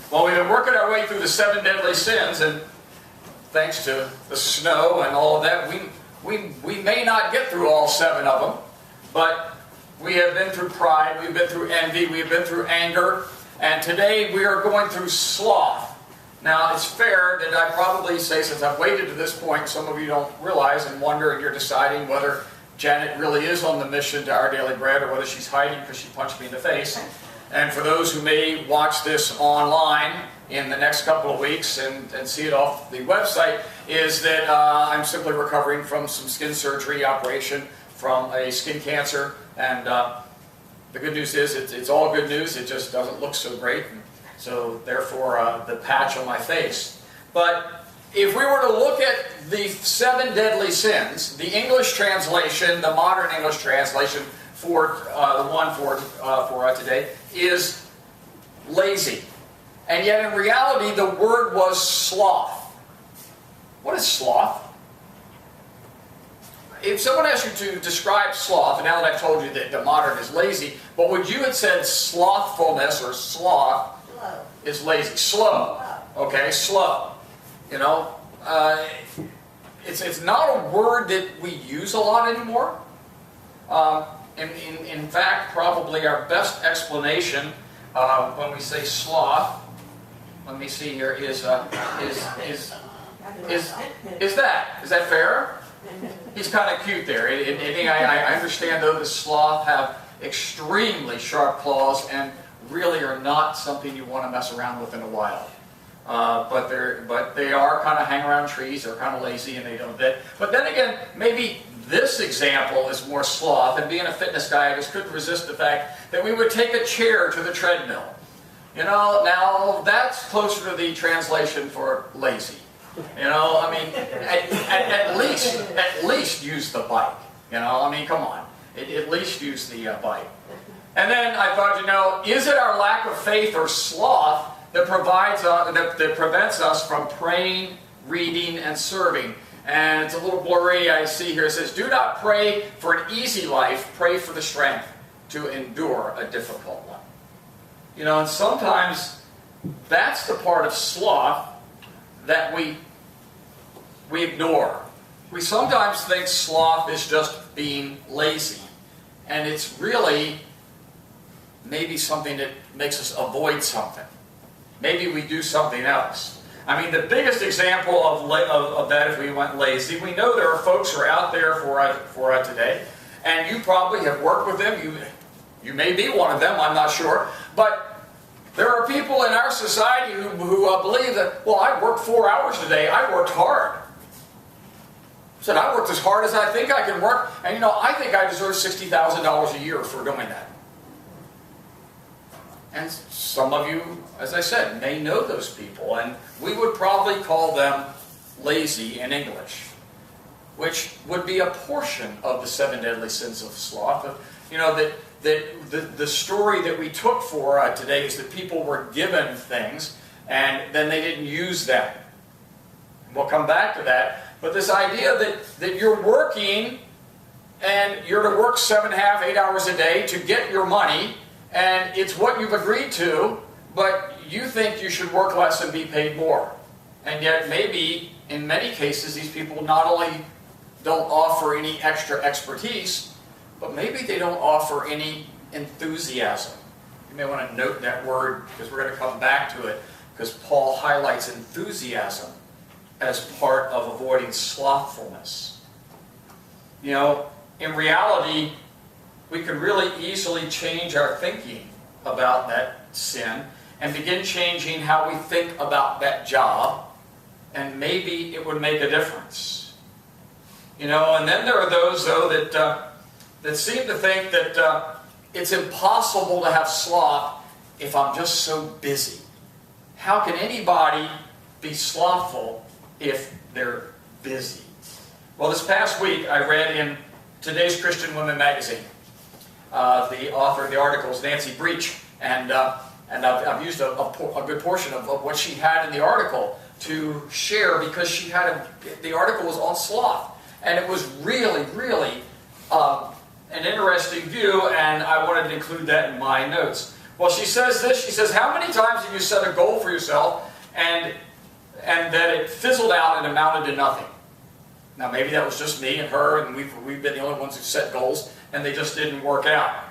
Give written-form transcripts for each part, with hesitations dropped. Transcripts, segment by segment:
Well, we've been working our way through the 7 deadly sins, and thanks to the snow and all of that, we may not get through all 7 of them, but we have been through pride, we've been through envy, we've been through anger, and today we are going through sloth. Now, it's fair that I probably say, since I've waited to this point, some of you don't realize and wonder, and you're deciding whether Janet really is on the mission to Our Daily Bread or whether she's hiding because she punched me in the face. And for those who may watch this online in the next couple of weeks and see it off the website, is that I'm simply recovering from some skin surgery operation from a skin cancer. And the good news is it's all good news. It just doesn't look so great. And so therefore the patch on my face. But if we were to look at the 7 deadly sins, the English translation, the modern English translation for the one for today is lazy. And yet in reality the word was sloth. What is sloth? If someone asked you to describe sloth, and now that I've told you that the modern is lazy, but would you have said slothfulness or sloth is lazy? Slow. Okay, slow. You know, it's not a word that we use a lot anymore. In fact, probably our best explanation when we say sloth, let me see here, is that fair? He's kind of cute there. I understand though the sloth have extremely sharp claws and really are not something you want to mess around with in the wild. But they are kind of hang around trees. They're kind of lazy and they don't bit. But then again, maybe this example is more sloth. And being a fitness guy, I just couldn't resist the fact that we would take a chair to the treadmill. You know, now that's closer to the translation for lazy. You know, I mean, at least use the bike. You know, I mean, come on, at least use the bike. And then I thought, you know, is it our lack of faith or sloth that prevents us from praying, reading, and serving? And it's a little blurry. I see here it says, "Do not pray for an easy life. Pray for the strength to endure a difficult one." You know, and sometimes that's the part of sloth that we ignore. We sometimes think sloth is just being lazy, and it's really maybe something that makes us avoid something. Maybe we do something else. I mean, the biggest example of that, if we went lazy, we know there are folks who are out there for today, and you probably have worked with them. You may be one of them, I'm not sure. But there are people in our society who believe that, well, I worked 4 hours today. I worked hard. Said, I worked as hard as I think I can work, and you know, I think I deserve $60,000 a year for doing that. And some of you, as I said, may know those people, and we would probably call them lazy in English, which would be a portion of the 7 deadly sins of sloth. You know, that the story that we took for today is that people were given things, and then they didn't use them. We'll come back to that. But this idea that you're working, and you're to work 7.5, 8 hours a day to get your money, and it's what you've agreed to, but you think you should work less and be paid more. And yet maybe, in many cases, these people not only don't offer any extra expertise, but maybe they don't offer any enthusiasm. You may want to note that word, because we're going to come back to it, because Paul highlights enthusiasm as part of avoiding slothfulness. You know, in reality, we can really easily change our thinking about that sin and begin changing how we think about that job, and maybe it would make a difference. You know, and then there are those, though, that seem to think that it's impossible to have sloth if I'm just so busy. How can anybody be slothful if they're busy? Well, this past week I read in Today's Christian Women magazine, the author of the article is Nancy Breach, and I've used a good portion of what she had in the article to share, because the article was on sloth, and it was really, really an interesting view, and I wanted to include that in my notes. Well, she says this. She says, how many times have you set a goal for yourself and that it fizzled out and amounted to nothing? Now, maybe that was just me and her, and we've been the only ones who set goals, and they just didn't work out.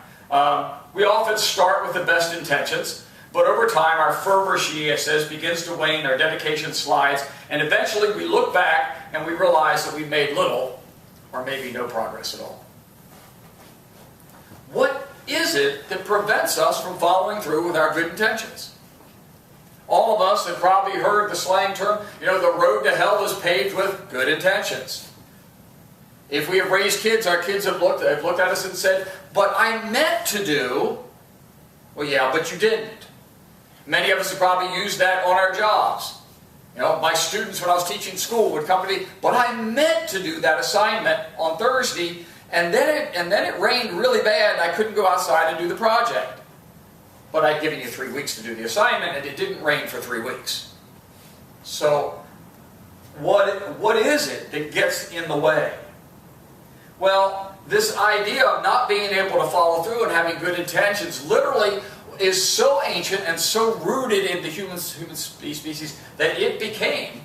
We often start with the best intentions, but over time, our fervor, she says, begins to wane, our dedication slides, and eventually we look back and we realize that we made little, or maybe no progress at all. What is it that prevents us from following through with our good intentions? All of us have probably heard the slang term, the road to hell is paved with good intentions. If we have raised kids, our kids have looked at us and said, but I meant to do. Well, yeah, but you didn't. Many of us have probably used that on our jobs. My students, when I was teaching school, would come to me, but I meant to do that assignment on Thursday, and then it rained really bad, and I couldn't go outside and do the project. But I'd given you 3 weeks to do the assignment, and it didn't rain for 3 weeks. So, what is it that gets in the way? Well, this idea of not being able to follow through and having good intentions literally is so ancient and so rooted in the human species that it became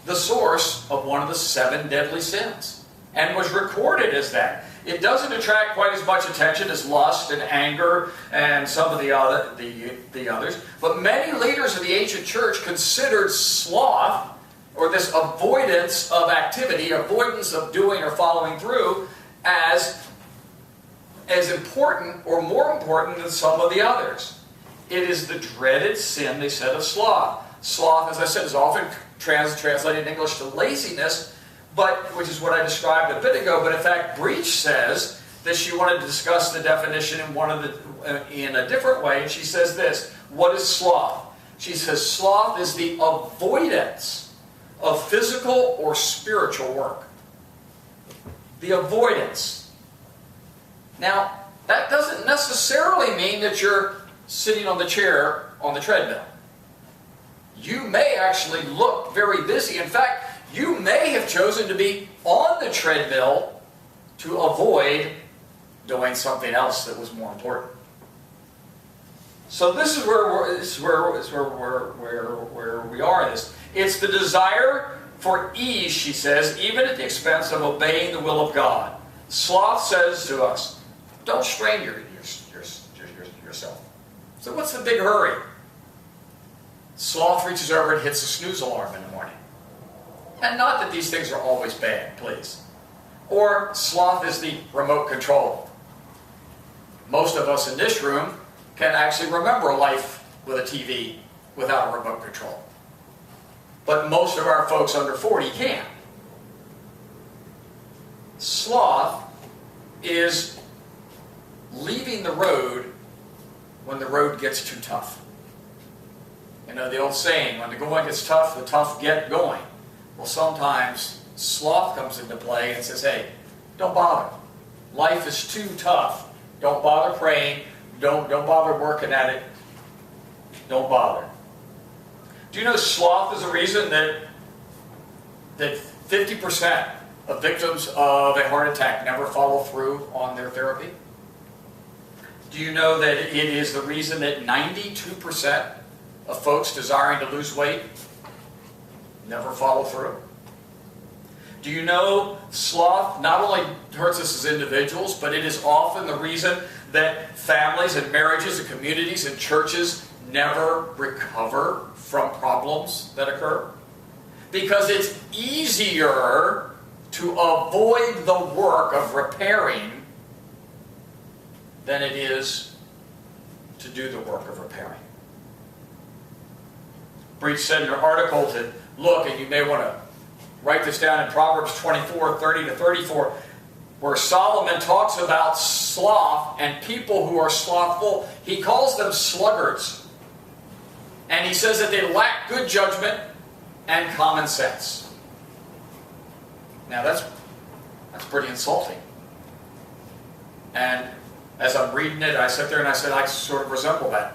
the source of one of the 7 deadly sins and was recorded as that. It doesn't attract quite as much attention as lust and anger and some of the others, but many leaders of the ancient church considered sloth, or this avoidance of activity, avoidance of doing or following through, as important or more important than some of the others. It is the dreaded sin, they said, of sloth. Sloth, as I said, is often translated in English to laziness, which is what I described a bit ago. But in fact, Breach says that she wanted to discuss the definition in a different way. And she says this: what is sloth? She says sloth is the avoidance of physical or spiritual work. The avoidance. Now, that doesn't necessarily mean that you're sitting on the chair on the treadmill. You may actually look very busy. In fact, you may have chosen to be on the treadmill to avoid doing something else that was more important. So this is where we are in this. It's the desire for ease, she says, even at the expense of obeying the will of God. Sloth says to us, don't strain yourself. So what's the big hurry? Sloth reaches over and hits the snooze alarm in the morning. And not that these things are always bad, please. Or sloth is the remote control. Most of us in this room can actually remember a life with a TV without a remote control. But most of our folks under 40 can't. Sloth is leaving the road when the road gets too tough. The old saying, when the going gets tough, the tough get going. Well, sometimes sloth comes into play and says, hey, don't bother. Life is too tough. Don't bother praying. Don't bother working at it. Don't bother. Do you know sloth is the reason that 50% of victims of a heart attack never follow through on their therapy? Do you know that it is the reason that 92% of folks desiring to lose weight never follow through? Do you know sloth not only hurts us as individuals, but it is often the reason that families and marriages and communities and churches never recover from problems that occur? Because it's easier to avoid the work of repairing than it is to do the work of repairing. Breach said in her article to look, and you may want to write this down, in Proverbs 24:30-34, where Solomon talks about sloth and people who are slothful. He calls them sluggards. And he says that they lack good judgment and common sense. Now that's pretty insulting. And as I'm reading it, I sat there and I said, I sort of resemble that.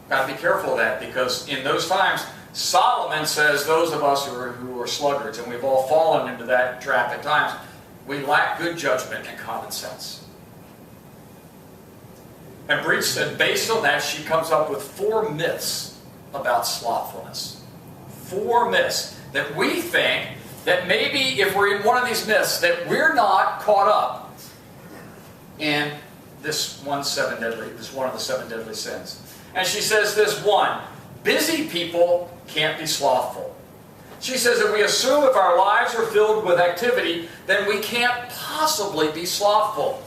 Got to be careful of that, because in those times, Solomon says those of us who are sluggards, and we've all fallen into that trap at times, we lack good judgment and common sense. And Breach said, based on that, she comes up with 4 myths about slothfulness. 4 myths that we think that maybe if we're in one of these myths, that we're not caught up in this one of the 7 deadly sins. And she says this: 1, busy people can't be slothful. She says that we assume if our lives are filled with activity, then we can't possibly be slothful.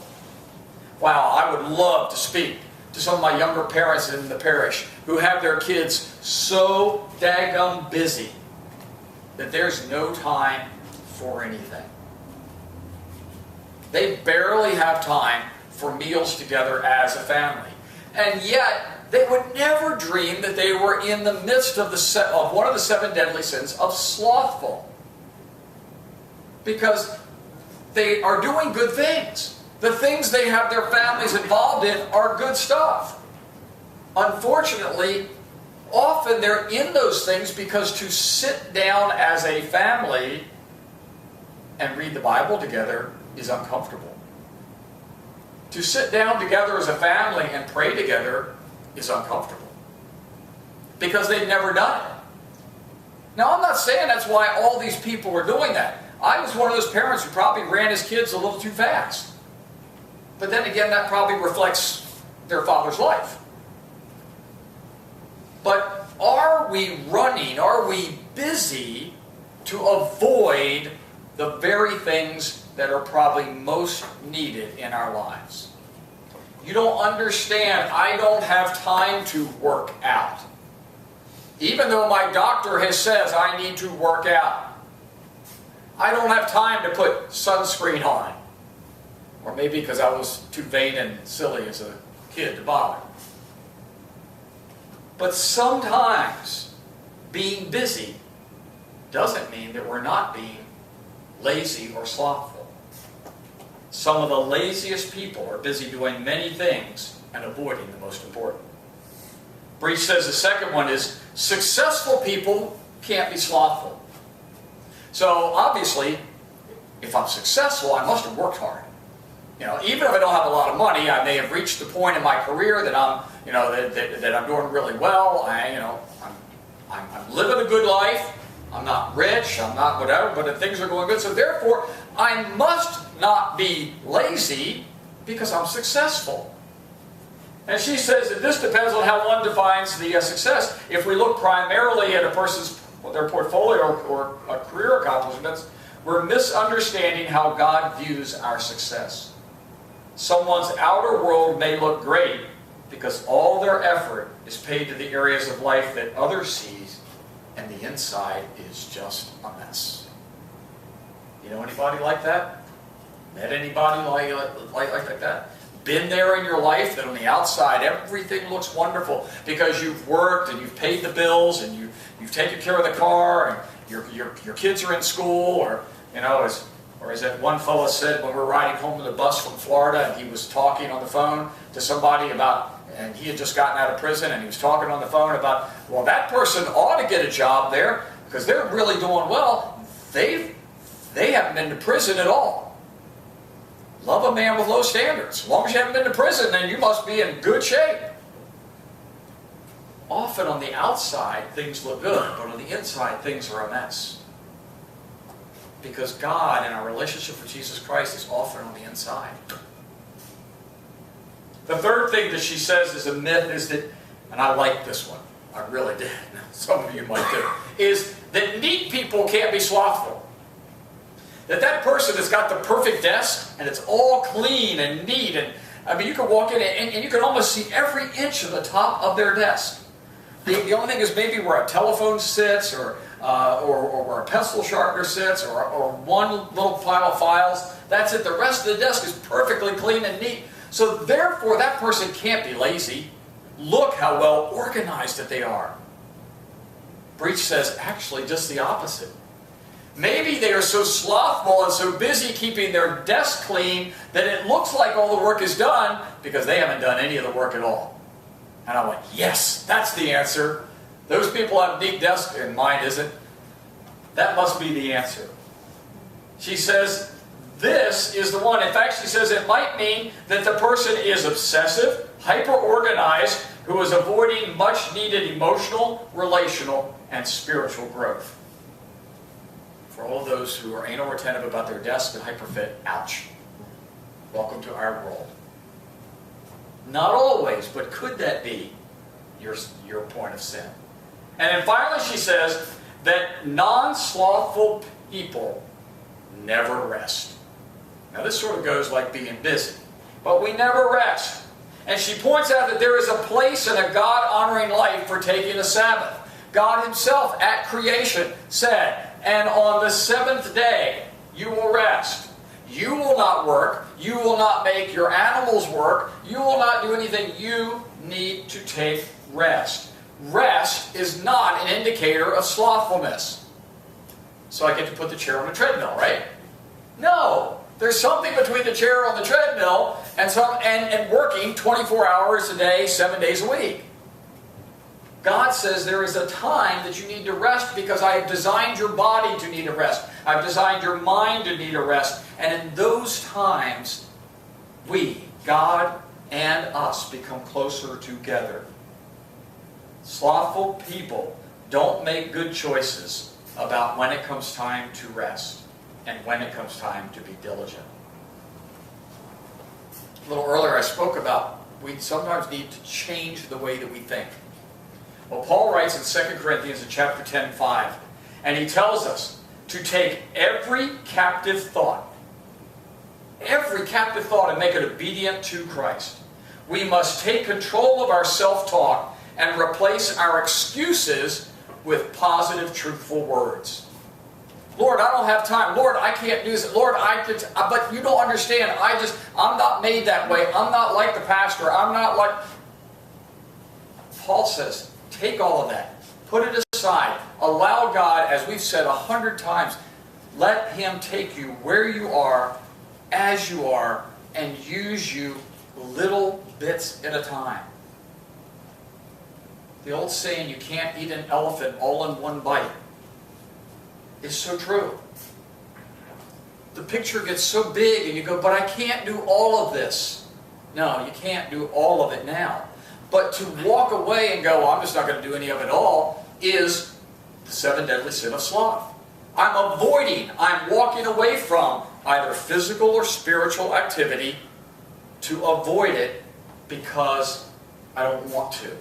Wow, I would love to speak to some of my younger parents in the parish who have their kids so daggum busy that there's no time for anything. They barely have time for meals together as a family. And yet, they would never dream that they were in the midst of one of the 7 deadly sins of slothful. Because they are doing good things. The things they have their families involved in are good stuff. Unfortunately, often they're in those things because to sit down as a family and read the Bible together is uncomfortable. To sit down together as a family and pray together is uncomfortable. Because they've never done it. Now, I'm not saying that's why all these people are doing that. I was one of those parents who probably ran his kids a little too fast. But then again, that probably reflects their father's life. But are we running, are we busy to avoid the very things that are probably most needed in our lives? You don't understand, I don't have time to work out. Even though my doctor has says I need to work out. I don't have time to put sunscreen on. Or maybe because I was too vain and silly as a kid to bother. But sometimes being busy doesn't mean that we're not being lazy or slothful. Some of the laziest people are busy doing many things and avoiding the most important. Breach says the second one is successful people can't be slothful. So obviously, if I'm successful, I must have worked hard. You know, even if I don't have a lot of money, I may have reached the point in my career that I'm, that I'm doing really well. I'm living a good life. I'm not rich. I'm not whatever, but things are going good. So therefore, I must not be lazy because I'm successful. And she says that this depends on how one defines the success. If we look primarily at a person's their portfolio or career accomplishments, we're misunderstanding how God views our success. Someone's outer world may look great because all their effort is paid to the areas of life that others see, and the inside is just a mess. You know anybody like that? Met anybody like that? Been there in your life that on the outside everything looks wonderful because you've worked and you've paid the bills and you've taken care of the car and your kids are in school, or as that one fellow said when we were riding home in the bus from Florida, and he was talking on the phone to somebody about, and he had just gotten out of prison, and he was talking on the phone about, well, that person ought to get a job there because they're really doing well. They haven't been to prison at all. Love a man with low standards. As long as you haven't been to prison, then you must be in good shape. Often on the outside, things look good, but on the inside, things are a mess. Because God and our relationship with Jesus Christ is often on the inside. The third thing that she says is a myth is that, and I like this one, I really did, some of you might too, is that neat people can't be slothful. That person has got the perfect desk, and it's all clean and neat, and I mean, you can walk in and you can almost see every inch of the top of their desk. The only thing is maybe where a telephone sits, or where a pencil sharpener sits, or one little pile of files. That's it. The rest of the desk is perfectly clean and neat. So therefore, that person can't be lazy. Look how well organized that they are. Breach says actually just the opposite. Maybe they are so slothful and so busy keeping their desk clean that it looks like all the work is done because they haven't done any of the work at all. And I'm like, yes, that's the answer. Those people have neat desks, and mine isn't. That must be the answer. She says, this is the one. In fact, she says it might mean that the person is obsessive, hyper-organized, who was avoiding much-needed emotional, relational, and spiritual growth. For all of those who are anal retentive about their desk and hyperfit, ouch. Welcome to our world. Not always, but could that be your point of sin? And then finally she says that non-slothful people never rest. Now this sort of goes like being busy, but we never rest. And she points out that there is a place in a God-honoring life for taking a Sabbath. God himself at creation said, "And on the seventh day you will rest. You will not work. You will not make your animals work. You will not do anything. You need to take rest." Rest is not an indicator of slothfulness. So I get to put the chair on the treadmill, right? No. There's something between the chair on the treadmill and working 24 hours a day, 7 days a week. God says there is a time that you need to rest because I have designed your body to need a rest. I've designed your mind to need a rest. And in those times, we, God and us, become closer together. Slothful people don't make good choices about when it comes time to rest and when it comes time to be diligent. A little earlier I spoke about we sometimes need to change the way that we think. Well, Paul writes in 2 Corinthians in chapter 10:5, and he tells us to take every captive thought, and make it obedient to Christ. We must take control of our self-talk and replace our excuses with positive, truthful words. Lord, I don't have time. Lord, I can't do this. Lord, but you don't understand. I'm not made that way. I'm not like the pastor. I'm not like... Paul says, take all of that. Put it aside. Allow God, as we've said 100 times, let him take you where you are, as you are, and use you little bits at a time. The old saying, you can't eat an elephant all in one bite, is so true. The picture gets so big and you go, but I can't do all of this. No, you can't do all of it now. But to walk away and go, I'm just not going to do any of it all, is the 7 deadly sin of sloth. I'm walking away from either physical or spiritual activity to avoid it because I don't want to,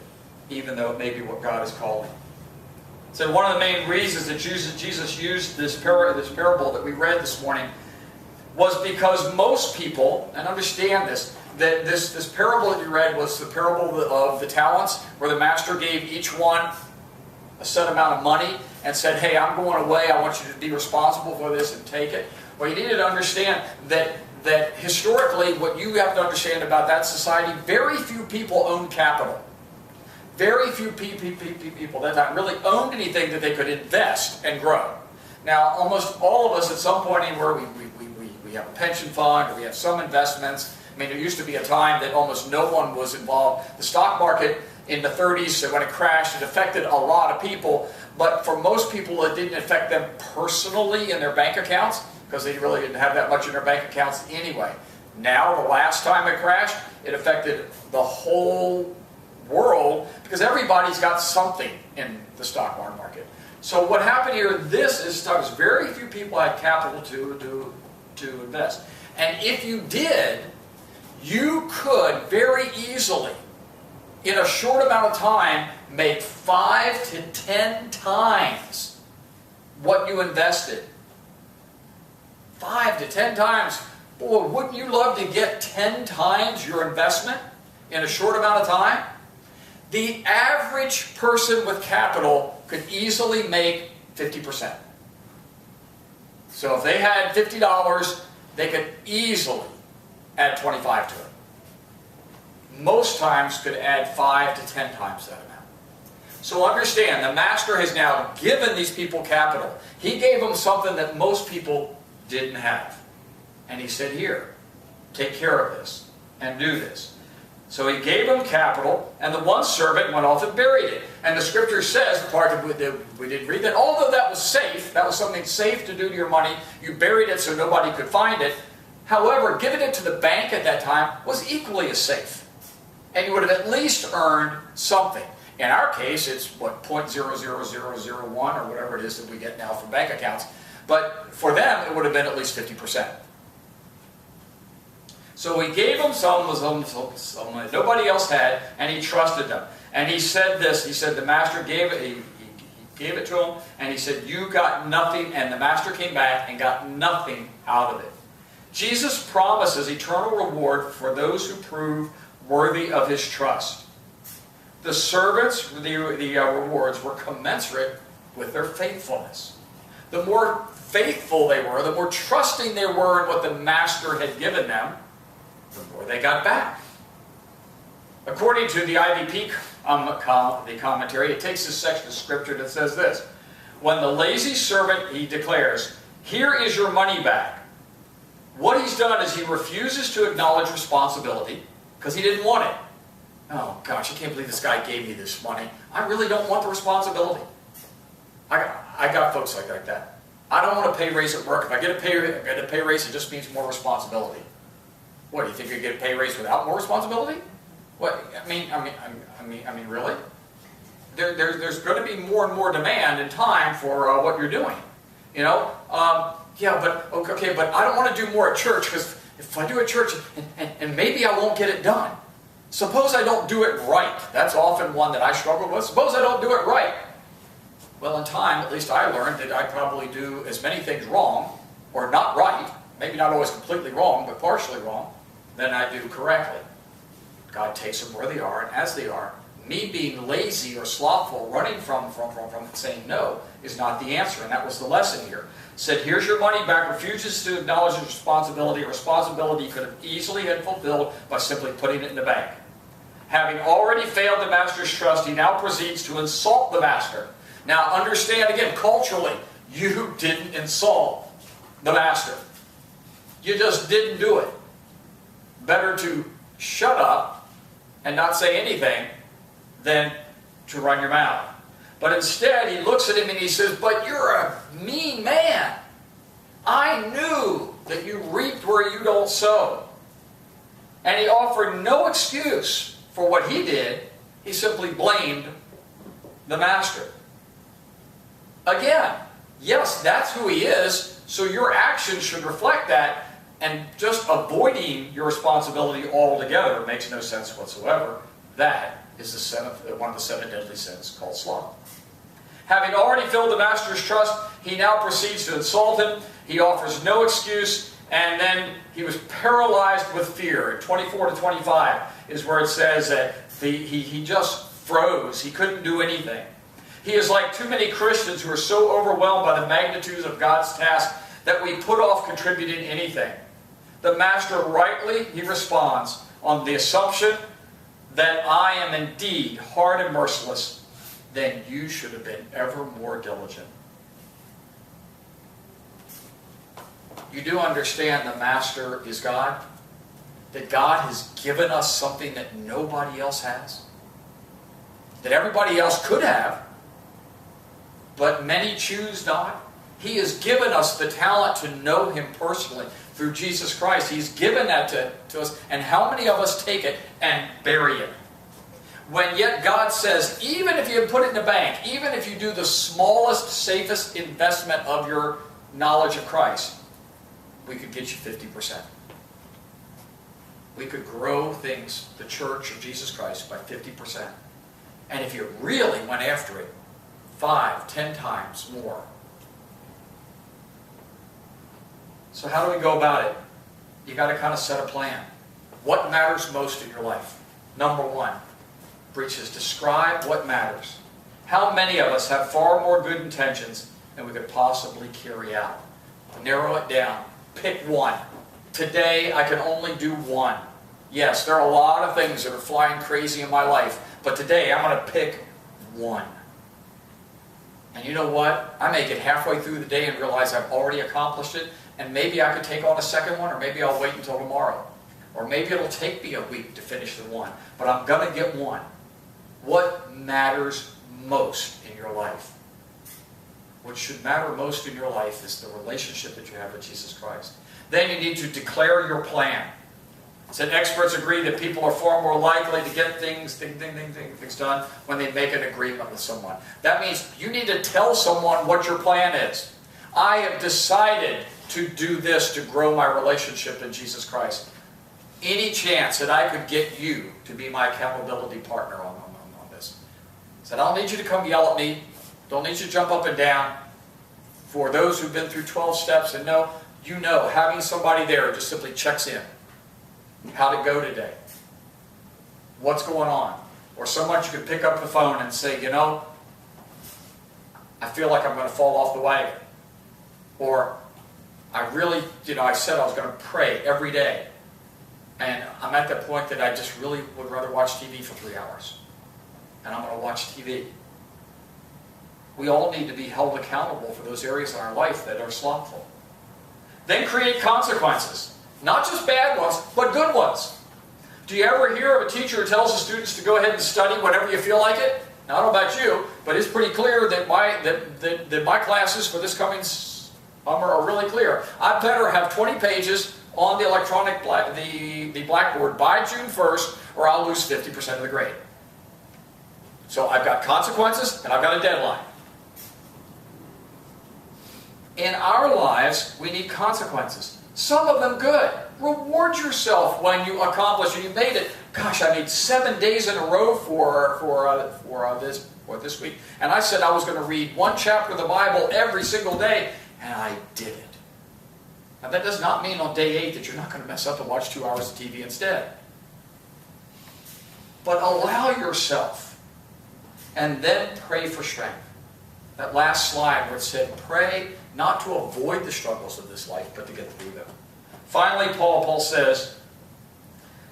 even though it may be what God is calling. So one of the main reasons that Jesus used this parable that we read this morning was because most people, and understand this, that this parable that you read was the parable of the talents, where the master gave each one a set amount of money and said, hey, I'm going away, I want you to be responsible for this and take it. Well, you needed to understand that historically, what you have to understand about that society, very few people owned capital. Very few people at that time really owned anything that they could invest and grow. Now, almost all of us at some point anywhere, we have a pension fund, or we have some investments. I mean, there used to be a time that almost no one was involved. The stock market in the 30s, when it crashed, it affected a lot of people. But for most people, it didn't affect them personally in their bank accounts, because they really didn't have that much in their bank accounts anyway. Now, the last time it crashed, it affected the whole world, because everybody's got something in the stock market. So what happened here, this is very few people had capital to invest. And if you did, you could very easily, in a short amount of time, make 5 to 10 times what you invested. 5 to 10 times. Boy, wouldn't you love to get 10 times your investment in a short amount of time? The average person with capital could easily make 50%. So if they had $50, they could easily add 25 to it. Most times could add 5 to 10 times that amount. So understand, the master has now given these people capital. He gave them something that most people didn't have. And he said, here, take care of this and do this. So he gave them capital, and the one servant went off and buried it. And the scripture says, the part that we didn't read, that although that was safe, that was something safe to do to your money, you buried it so nobody could find it. However, giving it to the bank at that time was equally as safe. and you would have at least earned something. In our case, it's what, 0.00001 or whatever it is that we get now from bank accounts. But for them, it would have been at least 50%. So he gave them some that nobody else had, and he trusted them. And he said this, he said the master gave it, he gave it to him, and he said, you got nothing, and the master came back and got nothing out of it. Jesus promises eternal reward for those who prove worthy of his trust. The servants, the rewards were commensurate with their faithfulness. The more faithful they were, the more trusting they were in what the master had given them, the more they got back. According to the IVP, the commentary, it takes this section of scripture that says this. When the lazy servant, he declares, here is your money back. What he's done is he refuses to acknowledge responsibility because he didn't want it. Oh gosh, I can't believe this guy gave me this money. I really don't want the responsibility. I got folks like that. I don't want a pay raise at work. If I get a pay raise, it just means more responsibility. What, do you think you get a pay raise without more responsibility? What, I mean, really? There's going to be more and more demand and time for what you're doing. You know, yeah, but okay, but I don't want to do more at church because if I do at church, and maybe I won't get it done. Suppose I don't do it right. That's often one that I struggle with. Suppose I don't do it right. Well, in time, at least I learned that I probably do as many things wrong, or not right, maybe not always completely wrong, but partially wrong, than I do correctly. God takes them where they are and as they are. Me being lazy or slothful, running from saying no, is not the answer, and that was the lesson here. Said, here's your money back, refuses to acknowledge his responsibility, a responsibility he could have easily had fulfilled by simply putting it in the bank. Having already failed the master's trust, he now proceeds to insult the master. Now understand again, culturally, you didn't insult the master. You just didn't do it. Better to shut up and not say anything than to run your mouth. But instead, he looks at him and he says, but you're a mean man. I knew that you reaped where you don't sow. And he offered no excuse for what he did. He simply blamed the master. Again, yes, that's who he is, so your actions should reflect that, and just avoiding your responsibility altogether makes no sense whatsoever. That is the sin of, one of the 7 deadly sins called sloth. Having already filled the master's trust, he now proceeds to insult him. He offers no excuse, and then he was paralyzed with fear. In 24 to 25 is where it says that he just froze. He couldn't do anything. He is like too many Christians who are so overwhelmed by the magnitudes of God's task that we put off contributing anything. The master rightly, he responds on the assumption that I am indeed hard and merciless, then you should have been ever more diligent. You do understand the master is God? That God has given us something that nobody else has? That everybody else could have, but many choose not? He has given us the talent to know him personally through Jesus Christ. He's given that to us. And how many of us take it and bury it? When yet God says, even if you put it in the bank, even if you do the smallest, safest investment of your knowledge of Christ, we could get you 50%. We could grow things, the church of Jesus Christ, by 50%. And if you really went after it, 5, 10 times more. So how do we go about it? You got to kind of set a plan. What matters most in your life? Number 1, preaches, describe what matters. How many of us have far more good intentions than we could possibly carry out? Narrow it down. Pick one. Today I can only do one. Yes, there are a lot of things that are flying crazy in my life, but today I'm going to pick one. And you know what? I may get halfway through the day and realize I've already accomplished it, and maybe I could take on a second one, or maybe I'll wait until tomorrow. Or maybe it'll take me a week to finish the one, but I'm going to get one. What matters most in your life? What should matter most in your life is the relationship that you have with Jesus Christ. Then you need to declare your plan. Said experts agree that people are far more likely to get things done when they make an agreement with someone. That means you need to tell someone what your plan is. I have decided to do this to grow my relationship in Jesus Christ. Any chance that I could get you to be my accountability partner on this? Said, I don't need you to come yell at me. Don't need you to jump up and down. For those who've been through 12 steps and know, you know, having somebody there just simply checks in. How'd it go today? What's going on? Or someone you could pick up the phone and say, you know, I feel like I'm going to fall off the wagon. Or, I really, I said I was going to pray every day. And I'm at that point that I just really would rather watch TV for 3 hours. And I'm going to watch TV. We all need to be held accountable for those areas in our life that are slothful. Then create consequences. Not just bad ones, but good ones. Do you ever hear of a teacher who tells the students to go ahead and study whenever you feel like it? Now, I don't know about you, but it's pretty clear that my classes for this coming summer are really clear. I better have 20 pages on the electronic the blackboard by June 1st, or I'll lose 50% of the grade. So I've got consequences, and I've got a deadline. In our lives, we need consequences. Some of them good. Reward yourself when you accomplish and you made it. Gosh, I made 7 days in a row for this week. And I said I was going to read one chapter of the Bible every single day, and I did it. Now that does not mean on day 8 that you're not going to mess up and watch 2 hours of TV instead. But allow yourself, and then pray for strength. That last slide where it said, pray not to avoid the struggles of this life, but to get through them. Finally, Paul says,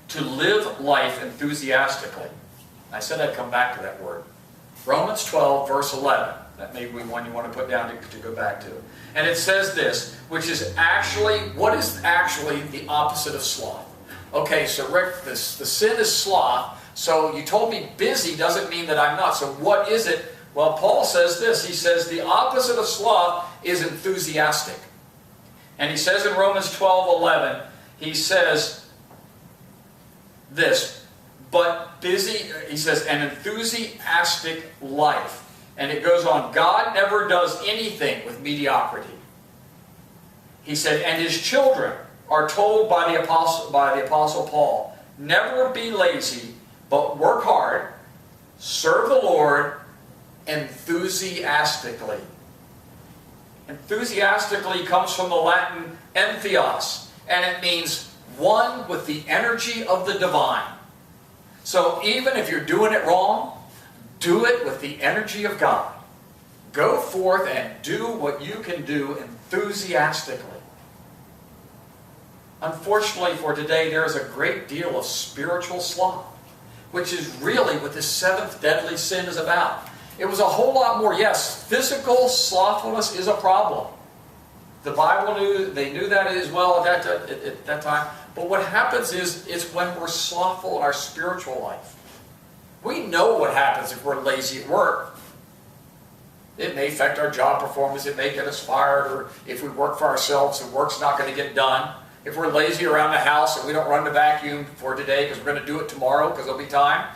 to live life enthusiastically. I said I'd come back to that word. Romans 12, verse 11. That may be one you want to put down to go back to. And it says this, which is actually, what is actually the opposite of sloth? Okay, so Rick, the sin is sloth, so you told me busy doesn't mean that I'm not. So what is it? Well, Paul says this. He says the opposite of sloth is enthusiastic. And he says in Romans 12:11, he says this, but busy, he says, an enthusiastic life. And it goes on, God never does anything with mediocrity. He said, and his children are told by the Apostle Paul, never be lazy, but work hard, serve the Lord enthusiastically. Enthusiastically comes from the Latin entheos, and it means one with the energy of the divine. So even if you're doing it wrong, do it with the energy of God. Go forth and do what you can do enthusiastically. Unfortunately for today, there is a great deal of spiritual sloth, which is really what this seventh deadly sin is about. It was a whole lot more. Yes, physical slothfulness is a problem. The Bible knew that as well at that time. But what happens is, it's when we're slothful in our spiritual life. We know what happens if we're lazy at work. It may affect our job performance. It may get us fired. Or if we work for ourselves and work's not going to get done. If we're lazy around the house and we don't run the vacuum for today because we're going to do it tomorrow because there'll be time.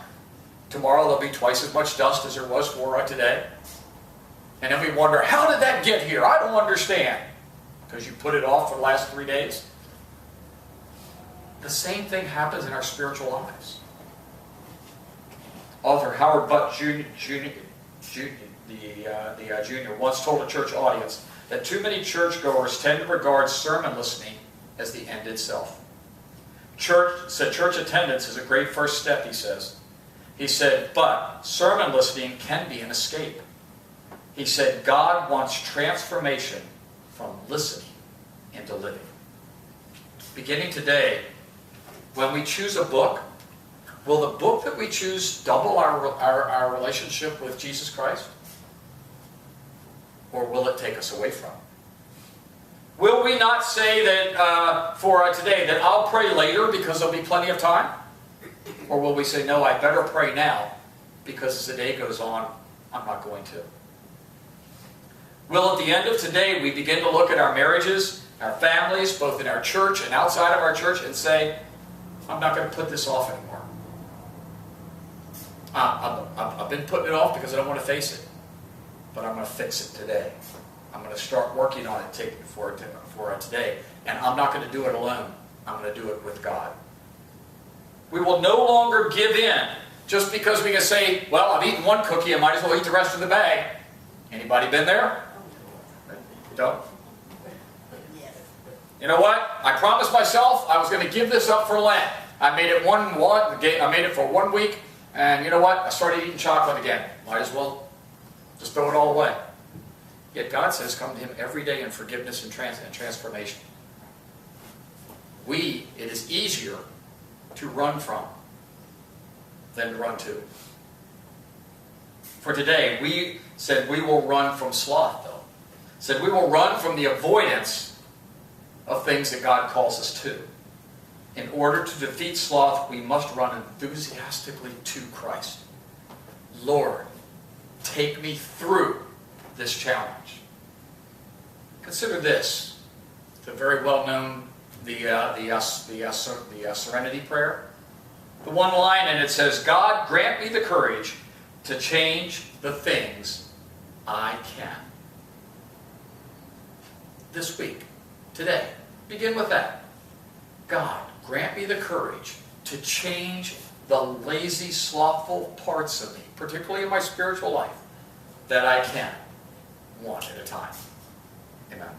Tomorrow there'll be twice as much dust as there was for today. And then we wonder, how did that get here? I don't understand. Because you put it off for the last 3 days. The same thing happens in our spiritual lives. Author Howard Butt Jr. Once told a church audience that too many churchgoers tend to regard sermon listening as the end itself. Church attendance is a great first step, he says. He said, but sermon listening can be an escape. He said, God wants transformation from listening into living. Beginning today, when we choose a book, will the book that we choose double our relationship with Jesus Christ? Or will it take us away from it? Will we not say that for today that I'll pray later because there'll be plenty of time? Or will we say, no, I better pray now because as the day goes on, I'm not going to? Will at the end of today we begin to look at our marriages, our families, both in our church and outside of our church, and say, I'm not going to put this off anymore. I've been putting it off because I don't want to face it. But I'm going to fix it today. I'm going to start working on it for it today. And I'm not going to do it alone. I'm going to do it with God. We will no longer give in just because we can say, well, I've eaten one cookie, I might as well eat the rest of the bag. Anybody been there? Don't? You know what? I promised myself I was going to give this up for Lent. I made it I made it for 1 week, and you know what? I started eating chocolate again. Might as well just throw it all away. Yet God says, come to Him every day in forgiveness and transformation. It is easier to run from than to run to. For today, we said we will run from sloth, though. Said we will run from the avoidance of things that God calls us to. In order to defeat sloth, we must run enthusiastically to Christ. Lord, take me through this challenge. Consider this, the very well-known Serenity Prayer. The one line in it says, God, grant me the courage to change the things I can. This week, today, begin with that. God, grant me the courage to change the lazy, slothful parts of me, particularly in my spiritual life, that I can, one at a time. Amen.